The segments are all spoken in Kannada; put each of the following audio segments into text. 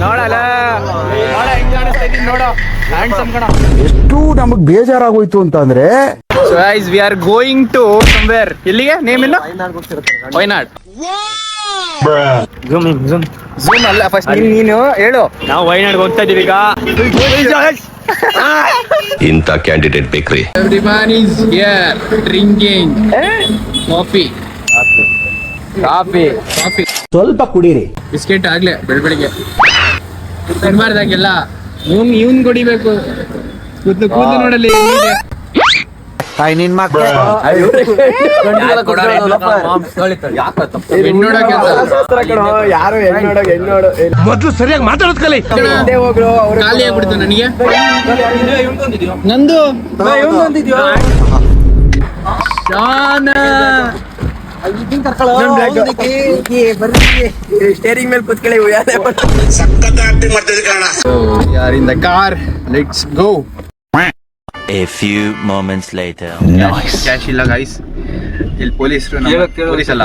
ನೋಡಲ್ಲ ಹೆಂಗ್ ಕಾಣಿಸ್ತಾ ಇದೀನಿ ನೋಡೋ ಹ್ಯಾಂಡ್ಸಮ್ ಕಣ. ಎಷ್ಟು ನಮಗ್ ಬೇಜಾರಾಗೋಯ್ತು ಅಂತಂದ್ರೆ So guys, we are going to somewhere. ಎಲ್ಲಿಗೆ ನೇಮ್ ಇನ್ನು ವೈನಾಡ್. ಝೂಮ್ ಅಲ್ಲ ಫಸ್ಟ್ ನೀನು ಹೇಳು. ನಾವು ವೈನಾಡ್ಗೆ ಹೋಗ್ತಾ ಇದೀವಿ ಈಗ. ಇಂಥ ಕ್ಯಾಂಡಿಡೇಟ್ ಬೇಕ್ರಿ. Everyone is here drinking coffee. ಸ್ವಲ್ಪ ಕುಡೀರಿ. ಬಿಸ್ಕೆಟ್ ಆಗ್ಲೇ ಬೆಳಗ್ಗೆ ತಿನ್ಬಾರ್ದಾಗೆಲ್ಲ ಇವನ್ ಕುಡಿಬೇಕು. ಕೂತು ನೋಡಲ್ಲಿ ನಿನ್ ಮಕ್ಳು ಮೊದ್ಲು ಸರಿಯಾಗಿ ಮಾತಾಡೋದ್ ಕಲಿ. ಖಾಲಿ ಆಗ್ಬಿಡ್ತು ನನಗೆ. ನಂದು ಸ್ಟೇರಿಂಗ್ ಮೇಲೆ ಕೂತ್ಕೊಳ್ಳಿ. ಯಾರ್ in the car, let's go. A few moments later. Cash ಇಲ್ಲ ಗೈಸ್. ಇಲ್ಲಿ ಪೊಲೀಸರು ಪೊಲೀಸ್ ಅಲ್ಲ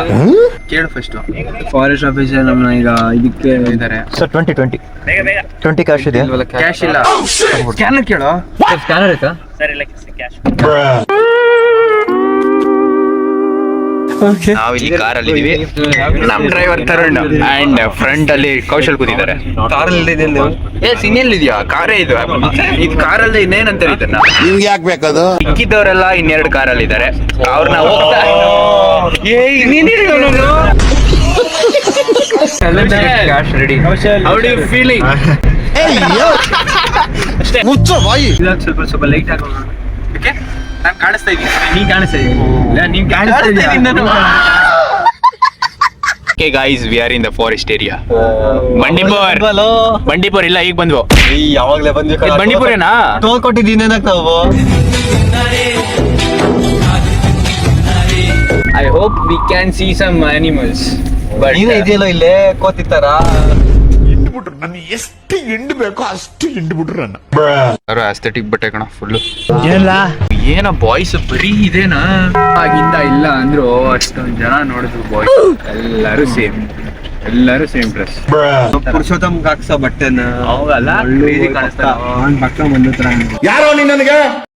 ಕೇಳು ಫಸ್ಟ್. ಫಾರೆಸ್ಟ್ ಆಫೀಸರ್ ನಮ್ಮನ್ನ ಈಗ ಇದಕ್ಕೆ ಇದಾರೆ. ಸರ್ 20 ಕ್ಯಾಶ್ ಇದೆ. ಕ್ಯಾಶ್ ಇಲ್ಲ. ಸ್ಕ್ಯಾನರ್ ಕೇಳು. ಸ್ಕ್ಯಾನರ್ ಐತಾ? ನಾವು ಇಲ್ಲಿ ಕಾರಲ್ಲಿ ಇದೀವಿ. ನಮ್ ಡ್ರೈವರ್ ತರುಣ್ ಅಂಡ್ ಫ್ರಂಟ್ ಅಲ್ಲಿ ಕೌಶಲ್ ಕೂತಿದ್ದಾರೆ. ಇನ್ನೆಲ್ಲಿ ಇದೆಯಾ ಕಾರೇ ಇದು. ಇದು ಕಾರಲ್ಲಿ ಇನ್ನೇನಂತಾರೆ ಇದನ್ನ. ನಿಮ್ಗೆ ಯಾಕೆ ಬೇಕದು? ಇಕ್ಕಿದವರೆಲ್ಲ ಇನ್ನೆರಡು ಕಾರಲ್ಲಿ ಇದ್ದಾರೆ. ಅವ್ರನ್ನ ಹೋಗ್ತಾ cash ready. How do you feeling? ಮುಚ್ಚೋ ಬಾಯಿ. ಸ್ವಲ್ಪ ಲೈಟ್ ಹಾಕೋಣ. ಓಕೆ ನಾನು ಕಾಣಿಸ್ತಾ ಇದ್ದೀನಿ. ನೀನ್ ಕಾಣಿಸ್ತಾ ಇದ್ದೀನಿ. ನೀನ್ ಕಾಣಿಸ್ತಾ ಇದ್ದೀನಿ. Okay guys, we are in the forest area. Bandipur ಇಲ್ಲ, ಈಗ ಬಂದ್ವು. ಯಾವಾಗ್ಲೇ ಬಂದ್ವಿ. ಬಂಡೀಪುರೇನಾ? ಟೋಲ್ ಕೊಟ್ಟಿದ್ದೀನಿ ಏನಕ್ಕೆ ನಾವು? I hope we can see some animals. But ನೀನೇ ಇದೆಯಲ್ಲ ಇಲ್ಲೇ ಕೋತಿತ್ತಾರ. ನನ್ನ ಎಷ್ಟು ಎಂಡು ಬೇಕೋ ಅಷ್ಟು ಎಂಡು ಬಿಟ್ರು ನನ್ನ. ಆಸ್ಥೆಟಿಕ್ ಬಟ್ಟೆ ಕಣ ಫುಲ್. ಏನ ಬಾಯ್ಸ್ ಬರೀ ಇದೇನಾ? ಆಗಿಂದ ಇಲ್ಲ ಅಂದ್ರು ಅಷ್ಟೊಂದ್ ಜನ ನೋಡಿದ್ರು ಬಾಯ್ಸ್ ಎಲ್ಲರೂ ಸೇಮ್ ಡ್ರೆಸ್. ಪುರುಷೋತ್ತಮ್ ಹಾಕ್ಸೋ ಬಟ್ಟೆನ ಅವಾಗಲ್ಲ ಕಾಣಿಸ್ತಾ ಪಕ್ಕ ಬಂದ ಯಾರೋ ನೀನ್ ನನಗೆ